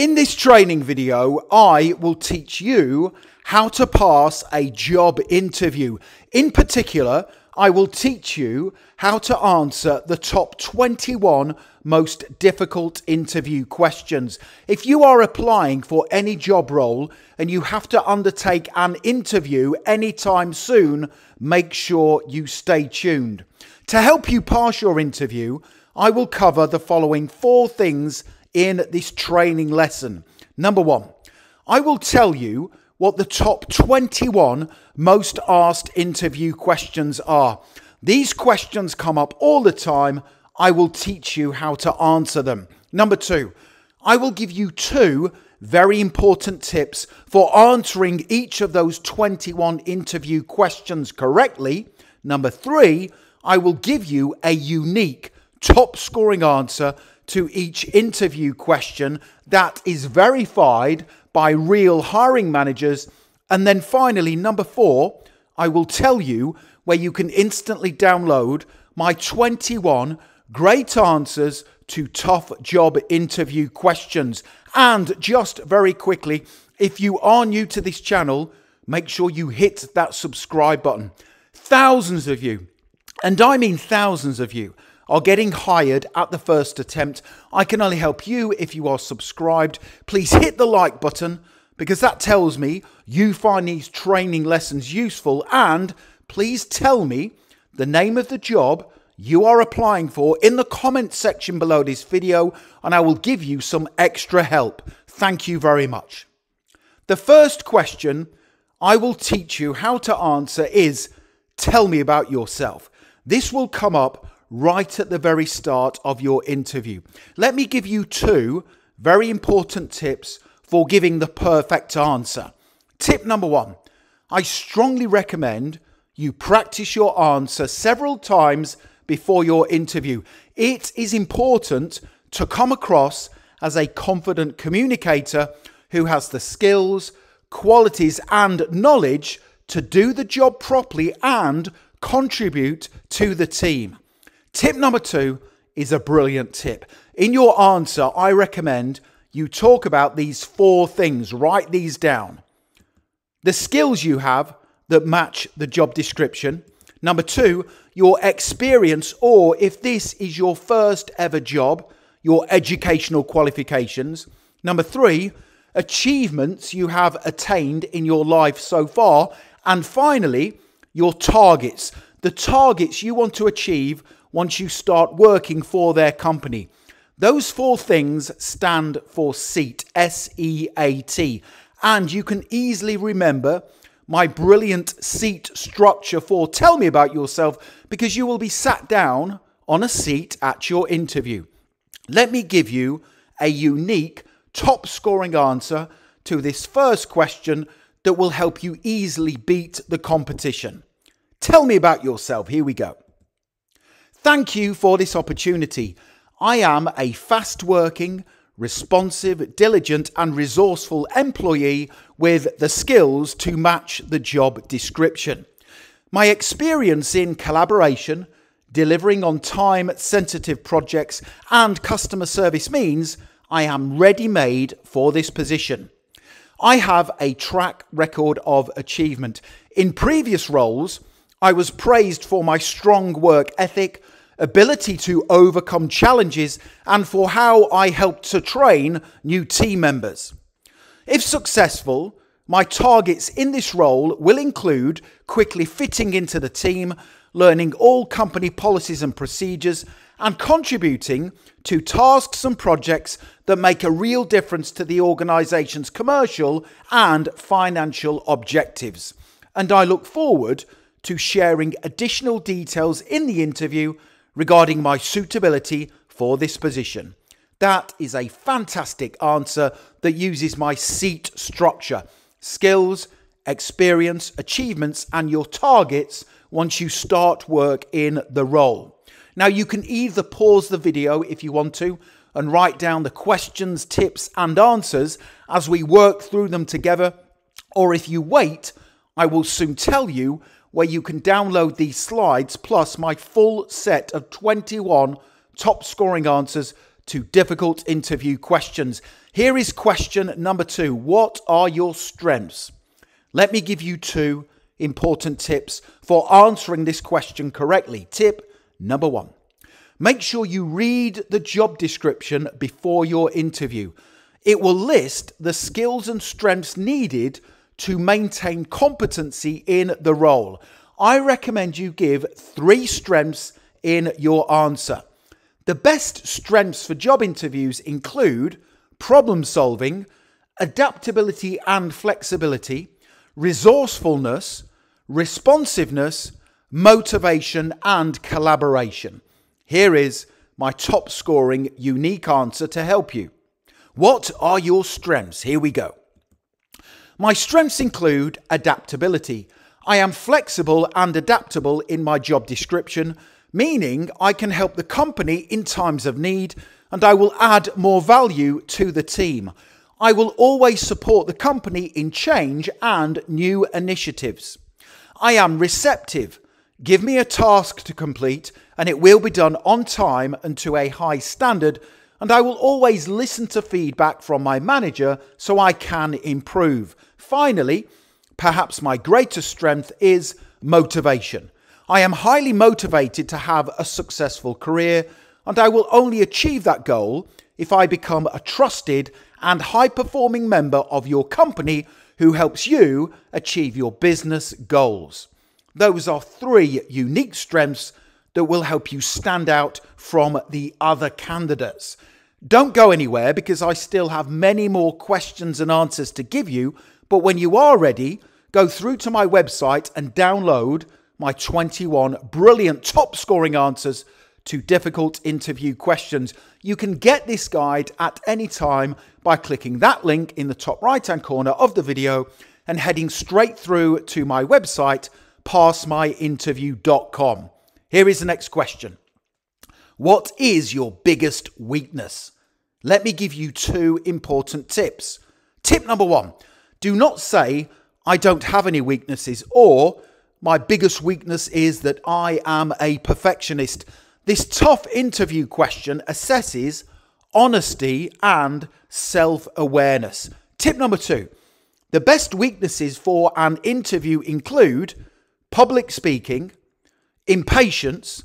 In this training video, I will teach you how to pass a job interview. In particular, I will teach you how to answer the top 21 most difficult interview questions. If you are applying for any job role and you have to undertake an interview anytime soon, make sure you stay tuned. To help you pass your interview, I will cover the following 4 things in this training lesson. Number 1, I will tell you what the top 21 most asked interview questions are. These questions come up all the time. I will teach you how to answer them. Number 2, I will give you 2 very important tips for answering each of those 21 interview questions correctly. Number 3, I will give you a unique top scoring answer to each interview question that is verified by real hiring managers. And then finally, number 4, I will tell you where you can instantly download my 21 great answers to tough job interview questions. And just very quickly, if you are new to this channel, make sure you hit that subscribe button. Thousands of you, and I mean thousands of you, are getting hired at the first attempt. I can only help you if you are subscribed. Please hit the like button because that tells me you find these training lessons useful, and please tell me the name of the job you are applying for in the comment section below this video and I will give you some extra help. Thank you very much. The first question I will teach you how to answer is, tell me about yourself. This will come up right at the very start of your interview. Let me give you 2 very important tips for giving the perfect answer. Tip number 1, I strongly recommend you practice your answer several times before your interview. It is important to come across as a confident communicator who has the skills, qualities, and knowledge to do the job properly and contribute to the team. Tip number 2 is a brilliant tip. In your answer, I recommend you talk about these 4 things. Write these down. The skills you have that match the job description. Number 2, your experience, or if this is your first ever job, your educational qualifications. Number 3, achievements you have attained in your life so far. And finally, your targets. The targets you want to achieve once you start working for their company. Those 4 things stand for SEAT, S-E-A-T. And you can easily remember my brilliant SEAT structure for tell me about yourself because you will be sat down on a seat at your interview. Let me give you a unique top scoring answer to this first question that will help you easily beat the competition. Tell me about yourself. Here we go. Thank you for this opportunity. I am a fast-working, responsive, diligent and resourceful employee with the skills to match the job description. My experience in collaboration, delivering on time-sensitive projects and customer service means I am ready-made for this position. I have a track record of achievement. In previous roles, I was praised for my strong work ethic, ability to overcome challenges, and for how I helped to train new team members. If successful, my targets in this role will include quickly fitting into the team, learning all company policies and procedures, and contributing to tasks and projects that make a real difference to the organization's commercial and financial objectives. And I look forward to sharing additional details in the interview regarding my suitability for this position. That is a fantastic answer that uses my SEAT structure. Skills, experience, achievements, and your targets once you start work in the role. Now you can either pause the video if you want to and write down the questions, tips, and answers as we work through them together, or if you wait, I will soon tell you where you can download these slides plus my full set of 21 top scoring answers to difficult interview questions. Here is question number 2. What are your strengths? Let me give you 2 important tips for answering this question correctly. Tip number 1. Make sure you read the job description before your interview. It will list the skills and strengths needed to maintain competency in the role. I recommend you give 3 strengths in your answer. The best strengths for job interviews include problem solving, adaptability and flexibility, resourcefulness, responsiveness, motivation and collaboration. Here is my top scoring unique answer to help you. What are your strengths? Here we go. My strengths include adaptability. I am flexible and adaptable in my job description, meaning I can help the company in times of need and I will add more value to the team. I will always support the company in change and new initiatives. I am receptive. Give me a task to complete and it will be done on time and to a high standard, and I will always listen to feedback from my manager so I can improve. Finally, perhaps my greatest strength is motivation. I am highly motivated to have a successful career, and I will only achieve that goal if I become a trusted and high-performing member of your company who helps you achieve your business goals. Those are 3 unique strengths that will help you stand out from the other candidates. Don't go anywhere because I still have many more questions and answers to give you, but when you are ready, go through to my website and download my 21 brilliant top scoring answers to difficult interview questions. You can get this guide at any time by clicking that link in the top right hand corner of the video and heading straight through to my website, passmyinterview.com. Here is the next question. What is your biggest weakness? Let me give you 2 important tips. Tip number 1, do not say, I don't have any weaknesses, or my biggest weakness is that I am a perfectionist. This tough interview question assesses honesty and self-awareness. Tip number 2, the best weaknesses for an interview include public speaking, impatience,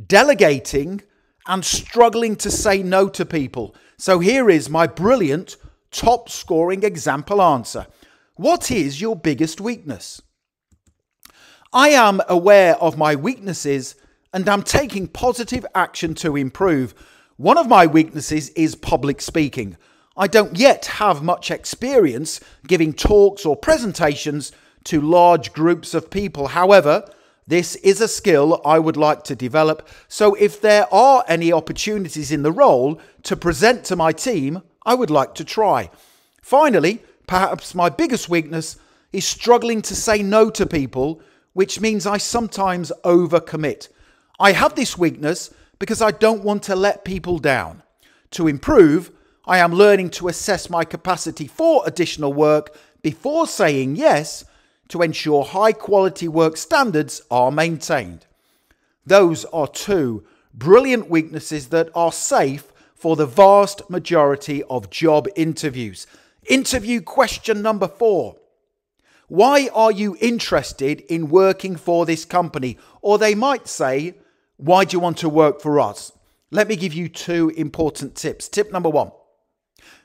delegating, and struggling to say no to people. So here is my brilliant top scoring example answer. What is your biggest weakness? I am aware of my weaknesses and I'm taking positive action to improve. One of my weaknesses is public speaking. I don't yet have much experience giving talks or presentations to large groups of people. However, this is a skill I would like to develop. So if there are any opportunities in the role to present to my team, I would like to try. Finally, perhaps my biggest weakness is struggling to say no to people, which means I sometimes overcommit. I have this weakness because I don't want to let people down. To improve, I am learning to assess my capacity for additional work before saying yes to ensure high quality work standards are maintained. Those are 2 brilliant weaknesses that are safe for the vast majority of job interviews. Interview question number 4. Why are you interested in working for this company? Or they might say, why do you want to work for us? Let me give you 2 important tips. Tip number 1.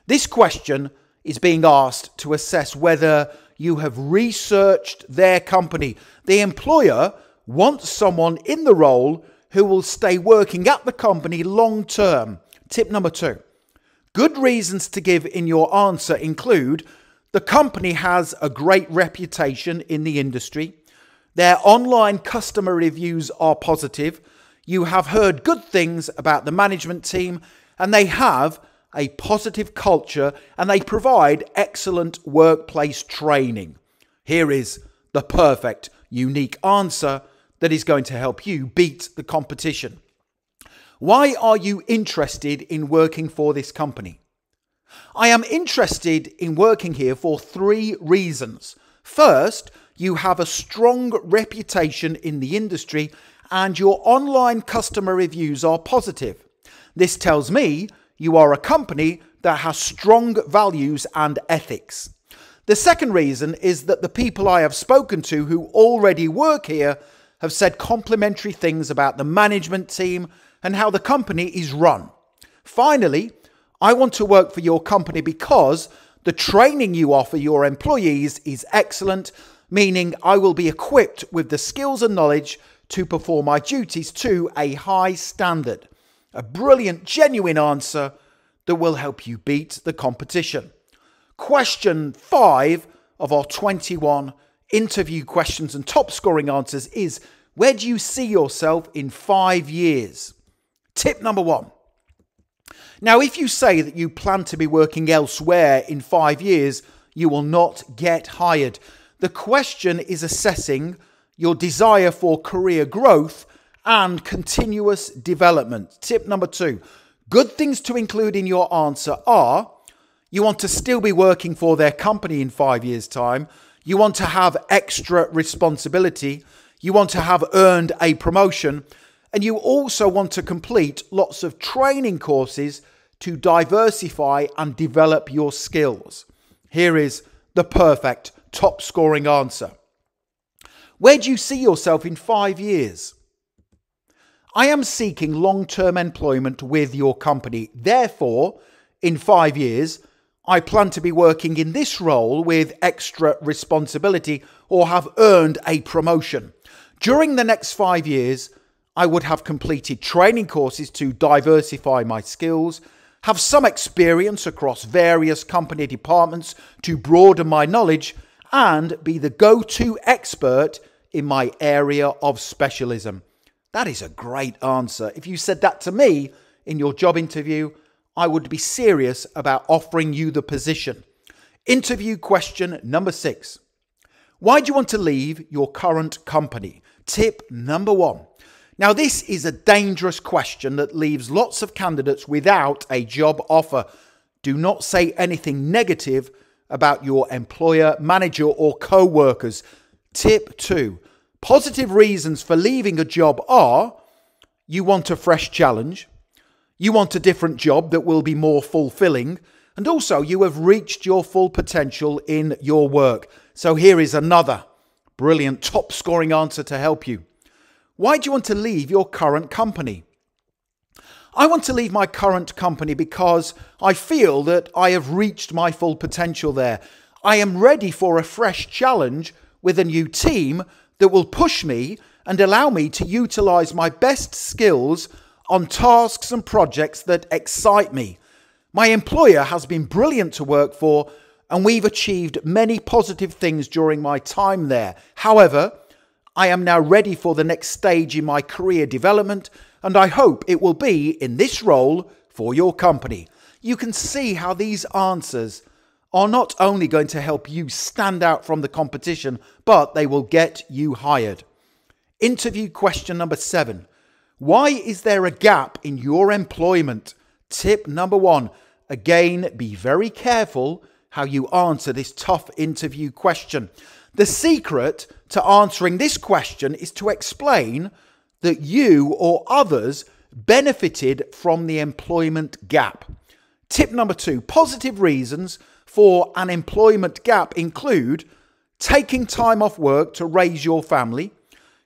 This question is being asked to assess whether you have researched their company. The employer wants someone in the role who will stay working at the company long term. Tip number 2. Good reasons to give in your answer include the company has a great reputation in the industry. Their online customer reviews are positive. You have heard good things about the management team and they have a positive culture and they provide excellent workplace training. Here is the perfect, unique answer that is going to help you beat the competition. Why are you interested in working for this company? I am interested in working here for 3 reasons. First, you have a strong reputation in the industry and your online customer reviews are positive. This tells me you are a company that has strong values and ethics. The second reason is that the people I have spoken to who already work here have said complimentary things about the management team and how the company is run. Finally, I want to work for your company because the training you offer your employees is excellent, meaning I will be equipped with the skills and knowledge to perform my duties to a high standard. A brilliant, genuine answer that will help you beat the competition. Question 5 of our 21 interview questions and top scoring answers is, where do you see yourself in 5 years? Tip number 1. Now, if you say that you plan to be working elsewhere in 5 years, you will not get hired. The question is assessing your desire for career growth and continuous development. Tip number 2. Good things to include in your answer are, you want to still be working for their company in 5 years' time. You want to have extra responsibility. You want to have earned a promotion. And you also want to complete lots of training courses to diversify and develop your skills. Here is the perfect top scoring answer. Where do you see yourself in 5 years? I am seeking long-term employment with your company. Therefore, in 5 years, I plan to be working in this role with extra responsibility or have earned a promotion. During the next 5 years, I would have completed training courses to diversify my skills, have some experience across various company departments to broaden my knowledge, and be the go-to expert in my area of specialism. That is a great answer. If you said that to me in your job interview, I would be serious about offering you the position. Interview question number 6. Why do you want to leave your current company? Tip number 1. Now, this is a dangerous question that leaves lots of candidates without a job offer. Do not say anything negative about your employer, manager, or co-workers. Tip 2. Positive reasons for leaving a job are, you want a fresh challenge, you want a different job that will be more fulfilling, and also you have reached your full potential in your work. So here is another brilliant top scoring answer to help you. Why do you want to leave your current company? I want to leave my current company because I feel that I have reached my full potential there. I am ready for a fresh challenge with a new team that will push me and allow me to utilize my best skills on tasks and projects that excite me. My employer has been brilliant to work for, and we've achieved many positive things during my time there. However, I am now ready for the next stage in my career development, and I hope it will be in this role for your company. You can see how these answers are not only going to help you stand out from the competition, but they will get you hired. Interview question number 7. Why is there a gap in your employment? Tip number 1. Again, be very careful how you answer this tough interview question. The secret to answering this question is to explain that you or others benefited from the employment gap. Tip number 2. Positive reasons for an employment gap include taking time off work to raise your family,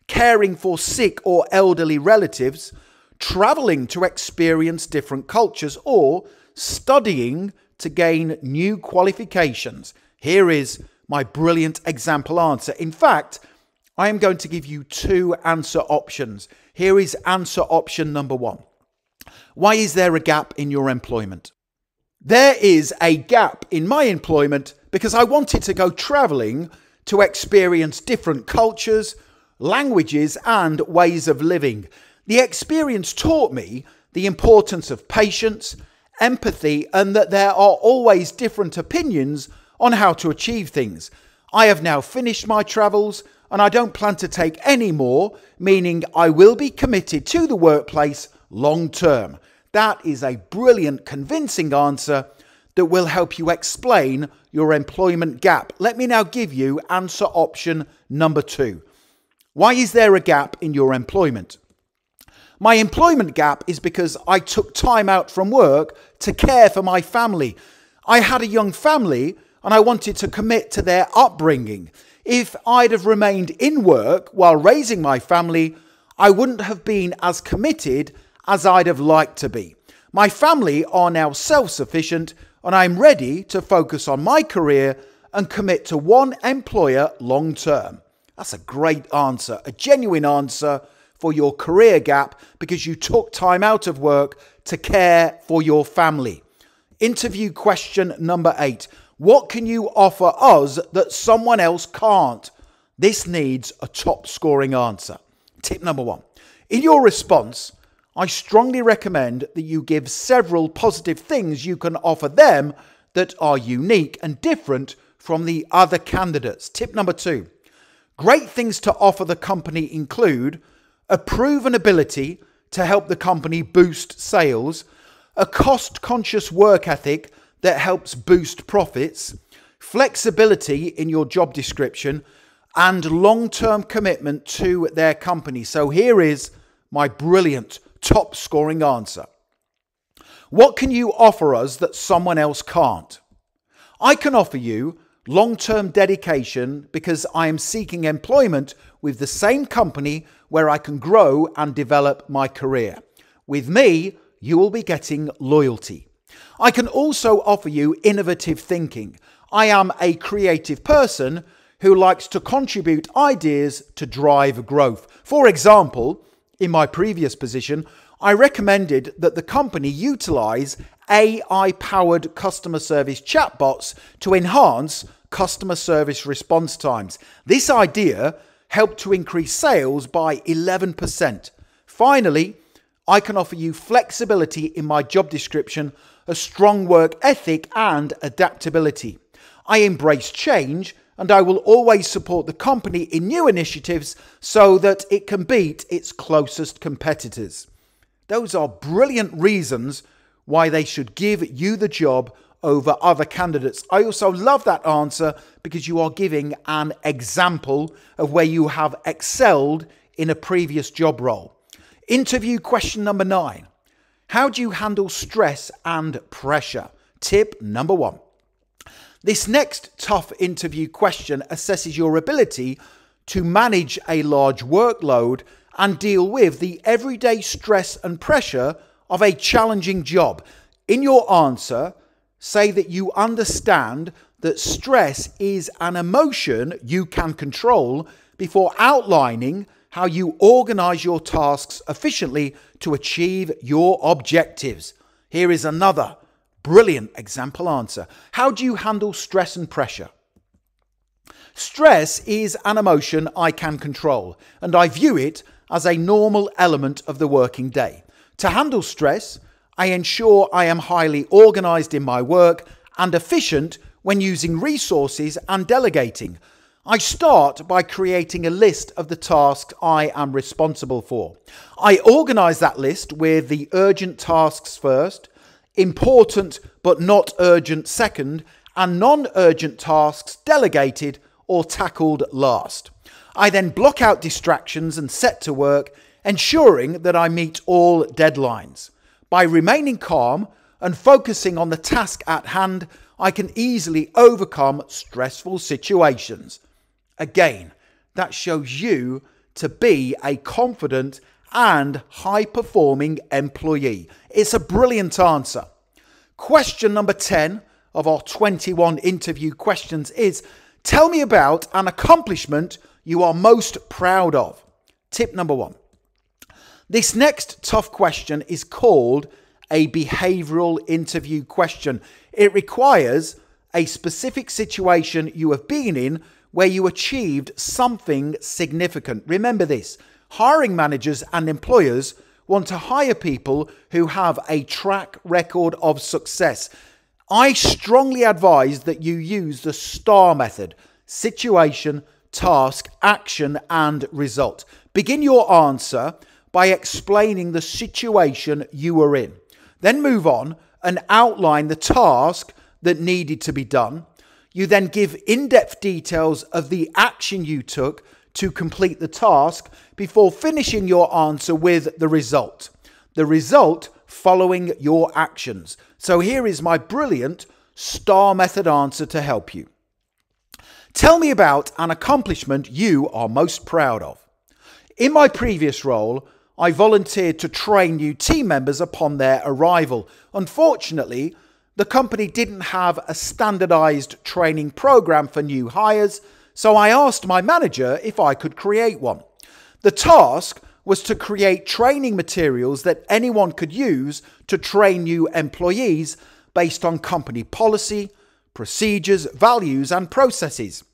caring for sick or elderly relatives, traveling to experience different cultures, or studying to gain new qualifications. Here is my brilliant example answer. In fact, I am going to give you 2 answer options. Here is answer option number 1. Why is there a gap in your employment? There is a gap in my employment because I wanted to go traveling to experience different cultures, languages, and ways of living. The experience taught me the importance of patience, empathy, and that there are always different opinions on how to achieve things. I have now finished my travels and I don't plan to take any more, meaning I will be committed to the workplace long term. That is a brilliant, convincing answer that will help you explain your employment gap. Let me now give you answer option number 2. Why is there a gap in your employment? My employment gap is because I took time out from work to care for my family. I had a young family and I wanted to commit to their upbringing. If I'd have remained in work while raising my family, I wouldn't have been as committed as I'd have liked to be. My family are now self-sufficient and I'm ready to focus on my career and commit to one employer long term. That's a great answer, a genuine answer for your career gap because you took time out of work to care for your family. Interview question number 8. What can you offer us that someone else can't? This needs a top scoring answer. Tip number 1. In your response, I strongly recommend that you give several positive things you can offer them that are unique and different from the other candidates. Tip number 2. Great things to offer the company include a proven ability to help the company boost sales, a cost-conscious work ethic that helps boost profits, flexibility in your job description, and long-term commitment to their company. So here is my brilliant top scoring answer. What can you offer us that someone else can't? I can offer you long-term dedication because I am seeking employment with the same company where I can grow and develop my career. With me, you will be getting loyalty. I can also offer you innovative thinking. I am a creative person who likes to contribute ideas to drive growth. For example, in my previous position, I recommended that the company utilize AI-powered customer service chatbots to enhance customer service response times. This idea helped to increase sales by 11%. Finally, I can offer you flexibility in my job description, a strong work ethic, and adaptability. I embrace change and I will always support the company in new initiatives so that it can beat its closest competitors. Those are brilliant reasons why they should give you the job over other candidates. I also love that answer because you are giving an example of where you have excelled in a previous job role. Interview question number 9. How do you handle stress and pressure? Tip number 1. This next tough interview question assesses your ability to manage a large workload and deal with the everyday stress and pressure of a challenging job. In your answer, say that you understand that stress is an emotion you can control before outlining how you organize your tasks efficiently to achieve your objectives. Here is another brilliant example answer. How do you handle stress and pressure? Stress is an emotion I can control, and I view it as a normal element of the working day. To handle stress, I ensure I am highly organized in my work and efficient when using resources and delegating. I start by creating a list of the tasks I am responsible for. I organize that list with the urgent tasks first, important but not urgent second, and non-urgent tasks delegated or tackled last. I then block out distractions and set to work, ensuring that I meet all deadlines. By remaining calm and focusing on the task at hand, I can easily overcome stressful situations. Again, that shows you to be a confident and high-performing employee. It's a brilliant answer. Question number 10 of our 21 interview questions is, tell me about an accomplishment you are most proud of. Tip number 1. This next tough question is called a behavioral interview question. It requires a specific situation you have been in where you achieved something significant. Remember this, hiring managers and employers want to hire people who have a track record of success. I strongly advise that you use the STAR method: situation, task, action, and result. Begin your answer by explaining the situation you were in. Then move on and outline the task that needed to be done. You then give in-depth details of the action you took to complete the task before finishing your answer with the result. The result following your actions. So here is my brilliant STAR method answer to help you. Tell me about an accomplishment you are most proud of. In my previous role, I volunteered to train new team members upon their arrival. Unfortunately, the company didn't have a standardized training program for new hires, so I asked my manager if I could create one. The task was to create training materials that anyone could use to train new employees based on company policy, procedures, values, and processes.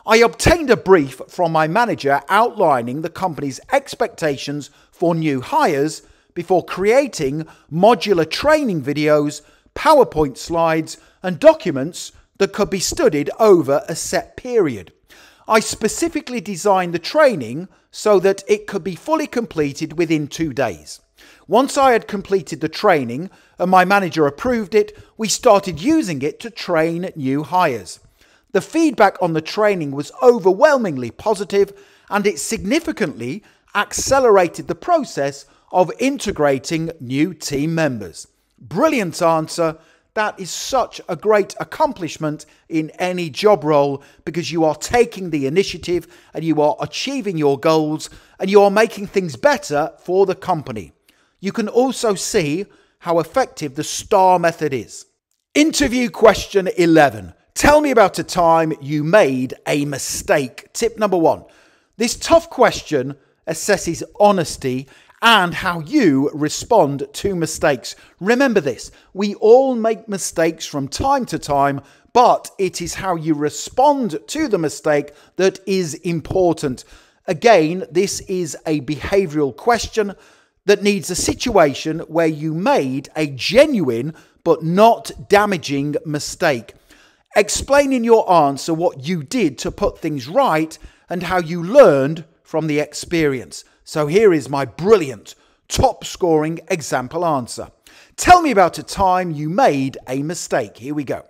I obtained a brief from my manager outlining the company's expectations for new hires before creating modular training videos, PowerPoint slides, and documents that could be studied over a set period. I specifically designed the training so that it could be fully completed within 2 days. Once I had completed the training and my manager approved it, we started using it to train new hires. The feedback on the training was overwhelmingly positive, and it significantly accelerated the process of integrating new team members. Brilliant answer. That is such a great accomplishment in any job role, because you are taking the initiative and you are achieving your goals and you are making things better for the company. You can also see how effective the STAR method is. Interview question 11. Tell me about a time you made a mistake. Tip number 1. This tough question assesses honesty and how you respond to mistakes. Remember this, we all make mistakes from time to time, but it is how you respond to the mistake that is important. Again, this is a behavioral question that needs a situation where you made a genuine but not damaging mistake. Explain in your answer what you did to put things right and how you learned from the experience. So here is my brilliant, top-scoring example answer. Tell me about a time you made a mistake. Here we go.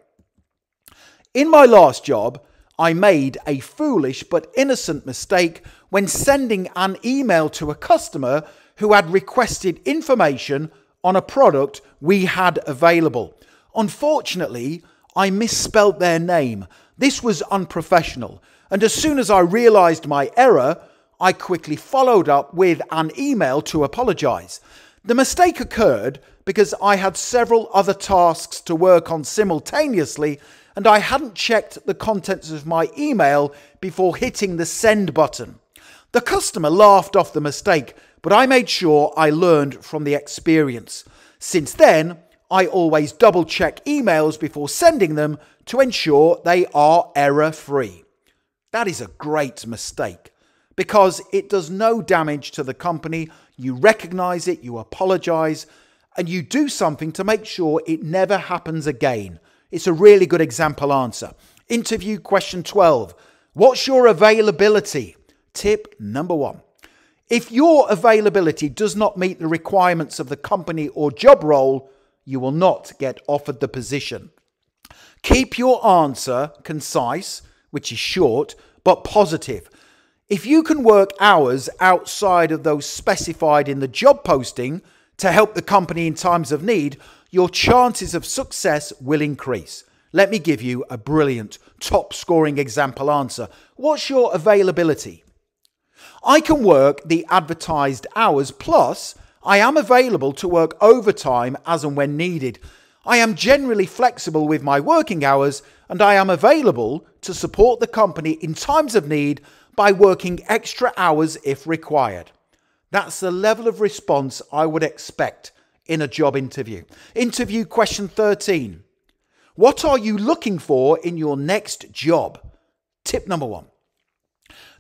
In my last job, I made a foolish but innocent mistake when sending an email to a customer who had requested information on a product we had available. Unfortunately, I misspelled their name. This was unprofessional, and as soon as I realized my error, I quickly followed up with an email to apologize. The mistake occurred because I had several other tasks to work on simultaneously, and I hadn't checked the contents of my email before hitting the send button. The customer laughed off the mistake, but I made sure I learned from the experience. Since then, I always double check emails before sending them to ensure they are error-free. That is a great mistake because it does no damage to the company. You recognize it, you apologize, and you do something to make sure it never happens again. It's a really good example answer. Interview question 12. What's your availability? Tip number 1. If your availability does not meet the requirements of the company or job role, you will not get offered the position. Keep your answer concise, which is short, but positive. If you can work hours outside of those specified in the job posting to help the company in times of need, your chances of success will increase. Let me give you a brilliant, top-scoring example answer. What's your availability? I can work the advertised hours, plus I am available to work overtime as and when needed. I am generally flexible with my working hours, and I am available to support the company in times of need by working extra hours if required. That's the level of response I would expect in a job interview. Interview question 13. What are you looking for in your next job? Tip number 1.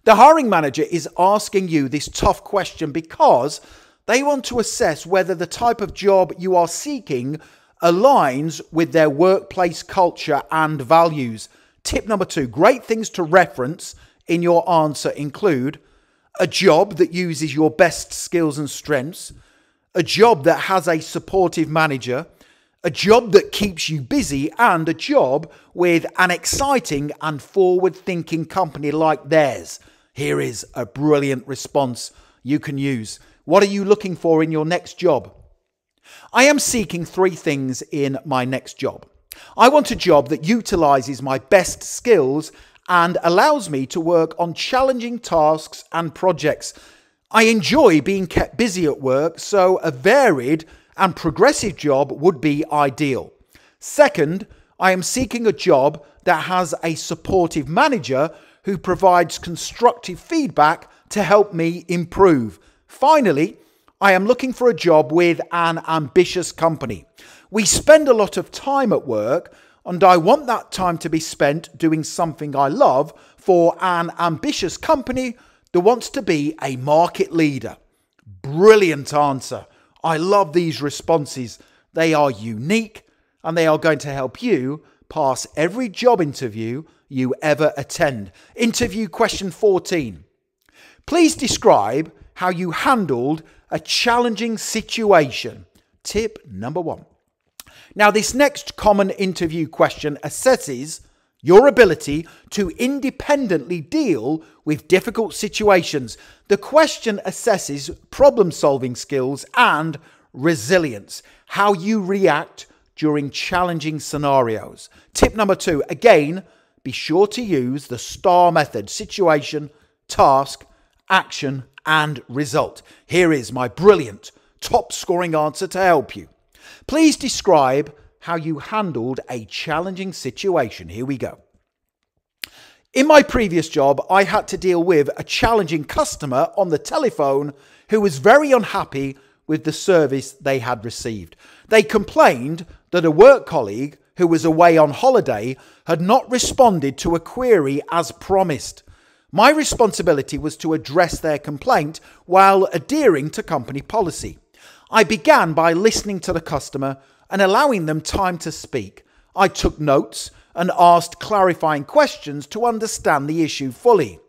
The hiring manager is asking you this tough question because they want to assess whether the type of job you are seeking aligns with their workplace culture and values. Tip number 2, great things to reference in your answer include a job that uses your best skills and strengths, a job that has a supportive manager, a job that keeps you busy, and a job with an exciting and forward-thinking company like theirs. Here is a brilliant response you can use. What are you looking for in your next job? I am seeking 3 things in my next job. I want a job that utilizes my best skills and allows me to work on challenging tasks and projects. I enjoy being kept busy at work, so a varied and progressive job would be ideal. Second, I am seeking a job that has a supportive manager who provides constructive feedback to help me improve. Finally, I am looking for a job with an ambitious company. We spend a lot of time at work, and I want that time to be spent doing something I love for an ambitious company that wants to be a market leader. Brilliant answer. I love these responses. They are unique and they are going to help you pass every job interview you ever attend. Interview question 14. Please describe how you handled a challenging situation. Tip number 1. Now, this next common interview question assesses your ability to independently deal with difficult situations. The question assesses problem-solving skills and resilience, how you react during challenging scenarios. Tip number 2, again, be sure to use the STAR method: situation, task, action, and result. Here is my brilliant top-scoring answer to help you. Please describe how you handled a challenging situation. Here we go. In my previous job, I had to deal with a challenging customer on the telephone who was very unhappy with the service they had received. They complained that a work colleague who was away on holiday had not responded to a query as promised. My responsibility was to address their complaint while adhering to company policy. I began by listening to the customer and allowing them time to speak. I took notes and asked clarifying questions to understand the issue fully.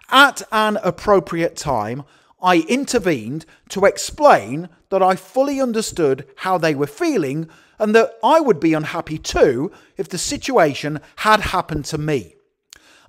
At an appropriate time, I intervened to explain that I fully understood how they were feeling and that I would be unhappy too if the situation had happened to me.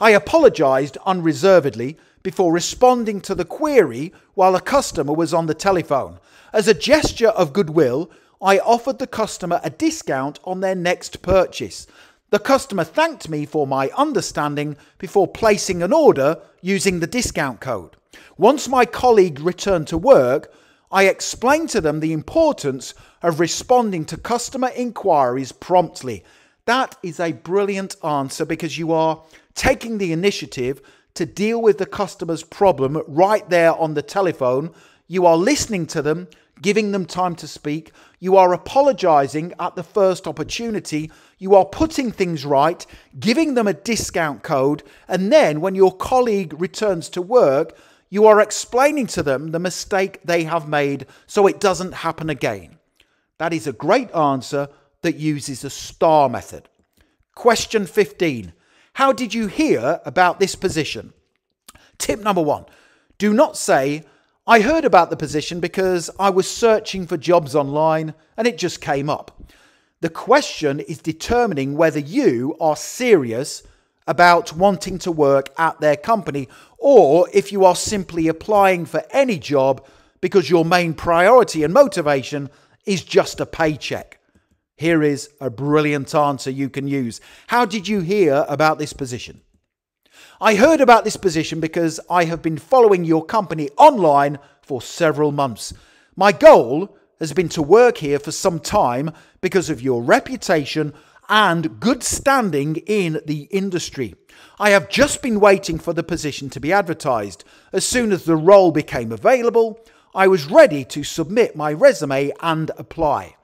I apologized unreservedly before responding to the query while the customer was on the telephone. As a gesture of goodwill, I offered the customer a discount on their next purchase. The customer thanked me for my understanding before placing an order using the discount code. Once my colleague returned to work, I explained to them the importance of responding to customer inquiries promptly. That is a brilliant answer because you are taking the initiative to deal with the customer's problem right there on the telephone. You are listening to them, giving them time to speak. You are apologizing at the first opportunity. You are putting things right, giving them a discount code. And then when your colleague returns to work, you are explaining to them the mistake they have made so it doesn't happen again. That is a great answer that uses the STAR method. Question 15. How did you hear about this position? Tip number 1. Do not say, I heard about the position because I was searching for jobs online and it just came up. The question is determining whether you are serious about wanting to work at their company or if you are simply applying for any job because your main priority and motivation is just a paycheck. Here is a brilliant answer you can use. How did you hear about this position? I heard about this position because I have been following your company online for several months. My goal has been to work here for some time because of your reputation and good standing in the industry. I have just been waiting for the position to be advertised. As soon as the role became available, I was ready to submit my resume and apply.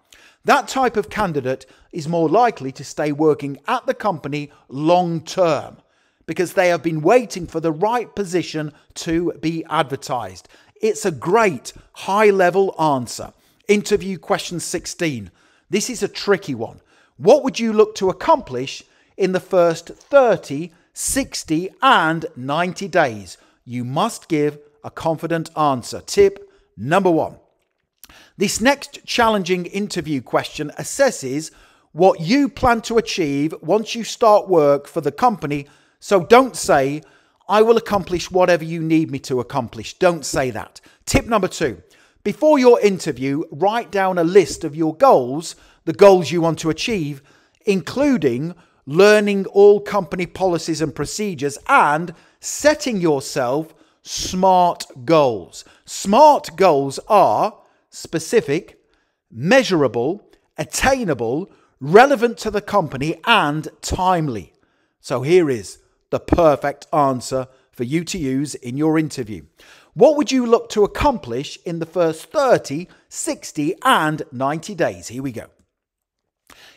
That type of candidate is more likely to stay working at the company long term because they have been waiting for the right position to be advertised. It's a great high-level answer. Interview question 16. This is a tricky one. What would you look to accomplish in the first 30, 60, and 90 days? You must give a confident answer. Tip number 1. This next challenging interview question assesses what you plan to achieve once you start work for the company. So don't say, I will accomplish whatever you need me to accomplish. Don't say that. Tip number 2, before your interview, write down a list of your goals, the goals you want to achieve, including learning all company policies and procedures and setting yourself SMART goals. SMART goals are specific, measurable, attainable, relevant to the company, and timely. So here is the perfect answer for you to use in your interview. What would you look to accomplish in the first 30, 60, and 90 days? Here we go.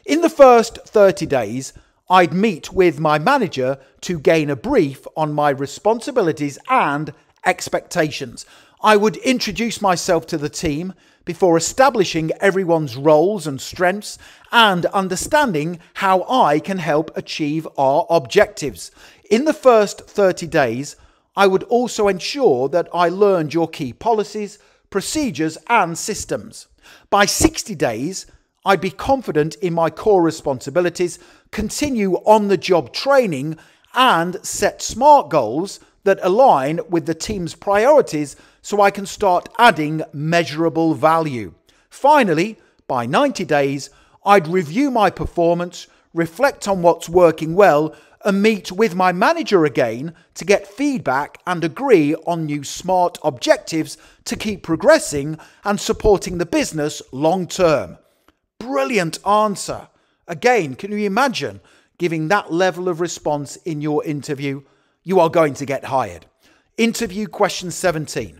In the first 30 days, I'd meet with my manager to gain a brief on my responsibilities and expectations. I would introduce myself to the team before establishing everyone's roles and strengths and understanding how I can help achieve our objectives. In the first 30 days, I would also ensure that I learned your key policies, procedures, and systems. By 60 days, I'd be confident in my core responsibilities, continue on-the-job training, and set SMART goals that align with the team's priorities so I can start adding measurable value. Finally, by 90 days, I'd review my performance, reflect on what's working well, and meet with my manager again to get feedback and agree on new SMART objectives to keep progressing and supporting the business long term. Brilliant answer. Again, can you imagine giving that level of response in your interview? You are going to get hired. Interview question 17.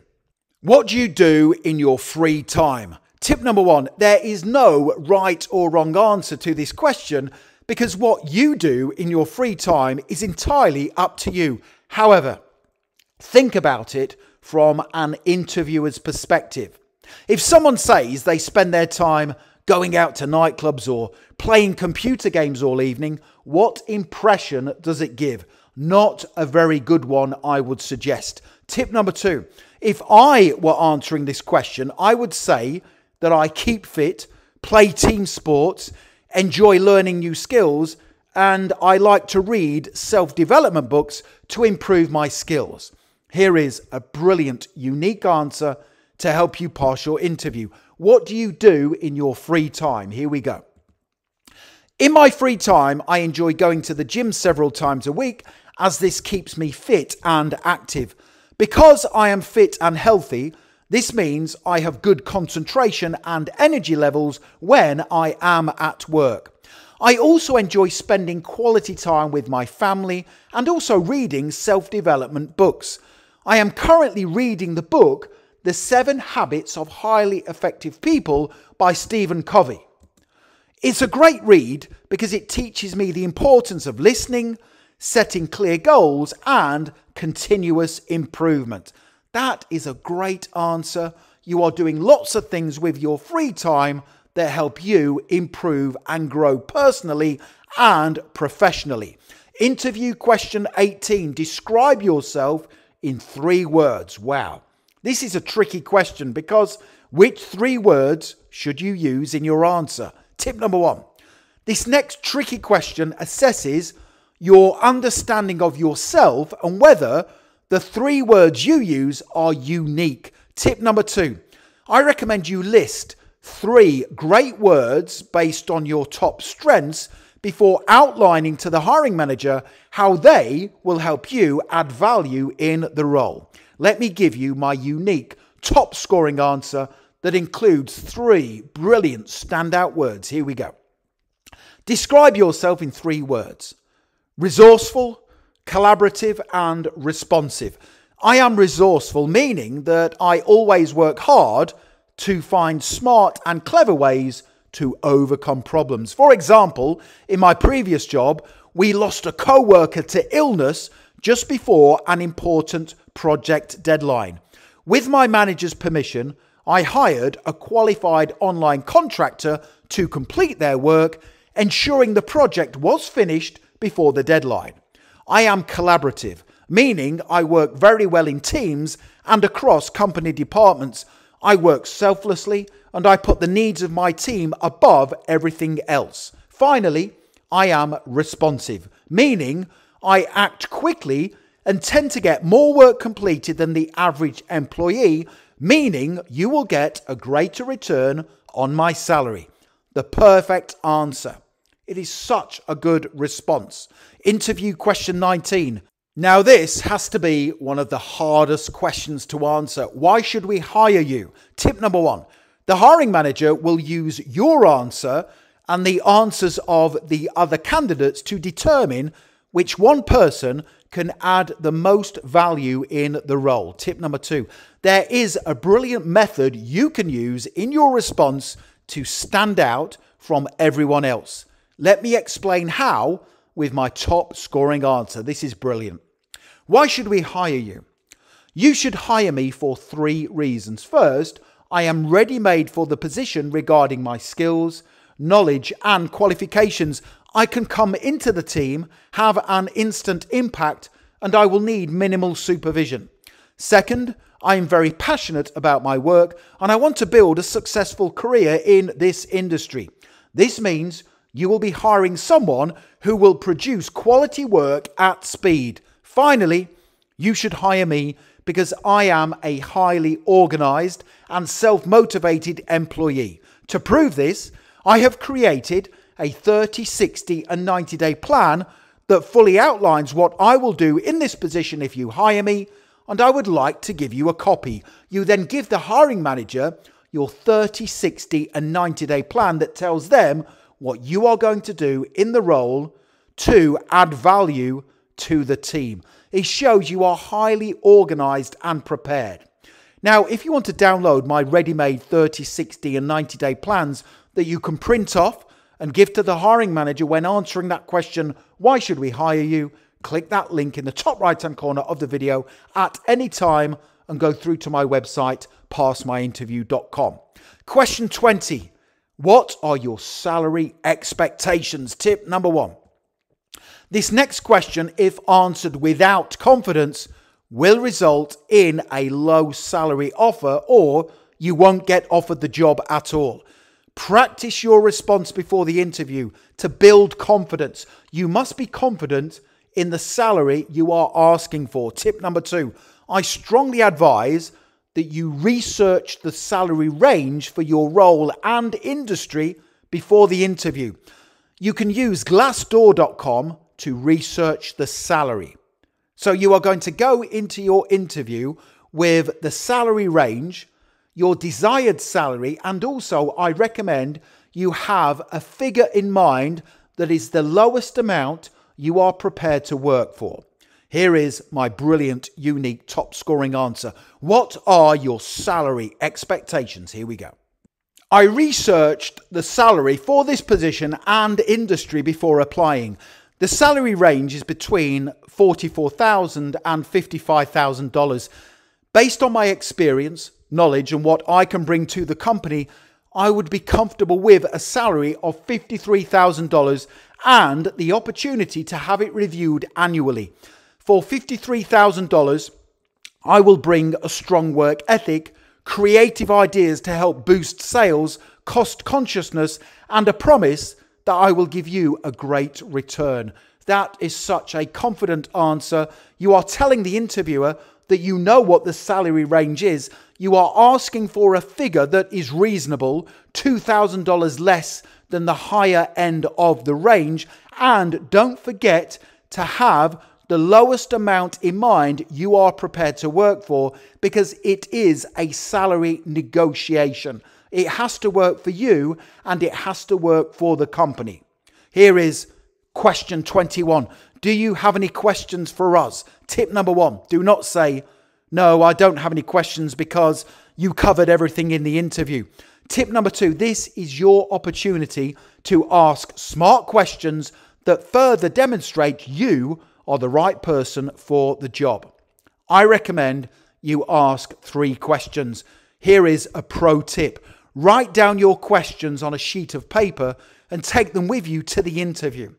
What do you do in your free time? Tip number 1, there is no right or wrong answer to this question because what you do in your free time is entirely up to you. However, think about it from an interviewer's perspective. If someone says they spend their time going out to nightclubs or playing computer games all evening, what impression does it give? Not a very good one, I would suggest. Tip number 2, if I were answering this question, I would say that I keep fit, play team sports, enjoy learning new skills, and I like to read self-development books to improve my skills. Here is a brilliant, unique answer to help you pass your interview. What do you do in your free time? Here we go. In my free time, I enjoy going to the gym several times a week as this keeps me fit and active. Because I am fit and healthy, this means I have good concentration and energy levels when I am at work. I also enjoy spending quality time with my family and also reading self-development books. I am currently reading the book, The 7 Habits of Highly Effective People by Stephen Covey. It's a great read because it teaches me the importance of listening, setting clear goals, and continuous improvement. That is a great answer. You are doing lots of things with your free time that help you improve and grow personally and professionally. Interview question 18. Describe yourself in 3 words. Wow. This is a tricky question because which 3 words should you use in your answer? Tip number 1. This next tricky question assesses your understanding of yourself and whether the 3 words you use are unique. Tip number 2. I recommend you list 3 great words based on your top strengths before outlining to the hiring manager how they will help you add value in the role. Let me give you my unique top scoring answer that includes 3 brilliant standout words. Here we go. Describe yourself in 3 words. Resourceful, collaborative, and responsive. I am resourceful, meaning that I always work hard to find smart and clever ways to overcome problems. For example, in my previous job, we lost a co-worker to illness just before an important project deadline. With my manager's permission, I hired a qualified online contractor to complete their work, ensuring the project was finished before the deadline. I am collaborative, meaning I work very well in teams and across company departments. I work selflessly and I put the needs of my team above everything else. Finally, I am responsive, meaning I act quickly and tend to get more work completed than the average employee, meaning you will get a greater return on my salary. The perfect answer. It is such a good response. Interview question 19. Now this has to be one of the hardest questions to answer. Why should we hire you? Tip number 1. The hiring manager will use your answer and the answers of the other candidates to determine which one person can add the most value in the role. Tip number 2. There is a brilliant method you can use in your response to stand out from everyone else. Let me explain how with my top scoring answer. This is brilliant. Why should we hire you? You should hire me for 3 reasons. First, I am ready-made for the position regarding my skills, knowledge and qualifications. I can come into the team, have an instant impact, and I will need minimal supervision. Second, I am very passionate about my work and I want to build a successful career in this industry. This means you will be hiring someone who will produce quality work at speed. Finally, you should hire me because I am a highly organized and self-motivated employee. To prove this, I have created a 30, 60 and 90-day plan that fully outlines what I will do in this position if you hire me, and I would like to give you a copy. You then give the hiring manager your 30, 60 and 90-day plan that tells them what you are going to do in the role to add value to the team. It shows you are highly organized and prepared. Now, if you want to download my ready-made 30, 60 and 90-day plans that you can print off and give to the hiring manager when answering that question, why should we hire you? Click that link in the top right-hand corner of the video at any time and go through to my website, passmyinterview.com. Question 20. What are your salary expectations? Tip number 1. This next question, if answered without confidence, will result in a low salary offer or you won't get offered the job at all. Practice your response before the interview to build confidence. You must be confident in the salary you are asking for. Tip number 2, I strongly advise that you research the salary range for your role and industry before the interview. You can use Glassdoor.com to research the salary. So you are going to go into your interview with the salary range, your desired salary, and also I recommend you have a figure in mind that is the lowest amount you are prepared to work for. Here is my brilliant, unique, top scoring answer. What are your salary expectations? Here we go. I researched the salary for this position and industry before applying. The salary range is between $44,000 and $55,000. Based on my experience, knowledge, and what I can bring to the company, I would be comfortable with a salary of $53,000 and the opportunity to have it reviewed annually. For $53,000, I will bring a strong work ethic, creative ideas to help boost sales, cost consciousness, and a promise that I will give you a great return. That is such a confident answer. You are telling the interviewer that you know what the salary range is. You are asking for a figure that is reasonable, $2,000 less than the higher end of the range. And don't forget to have the lowest amount in mind you are prepared to work for, because it is a salary negotiation. It has to work for you and it has to work for the company. Here is question 21. Do you have any questions for us? Tip number 1, do not say, no, I don't have any questions because you covered everything in the interview. Tip number 2, this is your opportunity to ask smart questions that further demonstrate you are the right person for the job. I recommend you ask 3 questions. Here is a pro tip. Write down your questions on a sheet of paper and take them with you to the interview.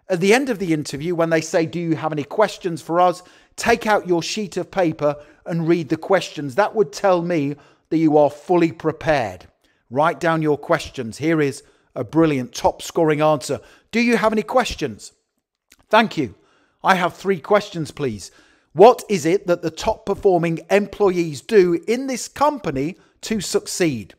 At the end of the interview, when they say, do you have any questions for us? Take out your sheet of paper and read the questions. That would tell me that you are fully prepared. Write down your questions. Here is a brilliant top scoring answer. Do you have any questions? Thank you. I have 3 questions, please. What is it that the top performing employees do in this company to succeed?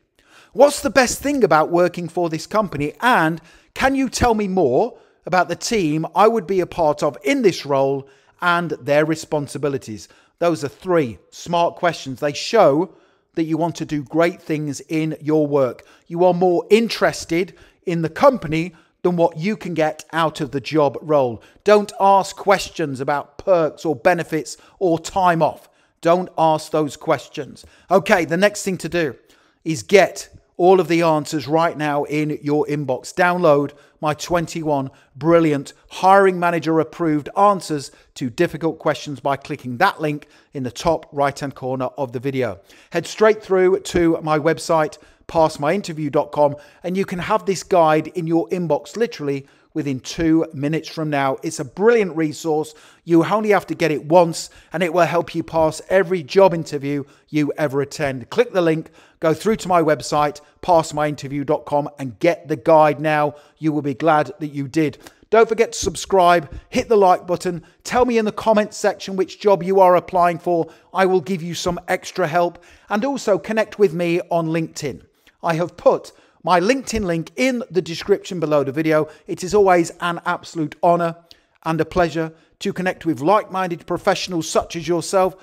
What's the best thing about working for this company? And can you tell me more about the team I would be a part of in this role and their responsibilities? Those are 3 smart questions. They show that you want to do great things in your work. You are more interested in the company than what you can get out of the job role. Don't ask questions about perks or benefits or time off. Don't ask those questions. Okay, the next thing to do is get all of the answers right now in your inbox. Download my 21 brilliant hiring manager approved answers to difficult questions by clicking that link in the top right hand corner of the video. Head straight through to my website, passmyinterview.com, and you can have this guide in your inbox literally within 2 minutes from now. It's a brilliant resource. You only have to get it once and it will help you pass every job interview you ever attend. Click the link, go through to my website, passmyinterview.com, and get the guide now. You will be glad that you did. Don't forget to subscribe, hit the like button, tell me in the comments section which job you are applying for. I will give you some extra help, and also connect with me on LinkedIn. I have put my LinkedIn link in the description below the video. It is always an absolute honor and a pleasure to connect with like-minded professionals such as yourself.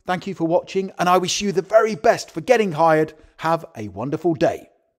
Thank you for watching, and I wish you the very best for getting hired. Have a wonderful day.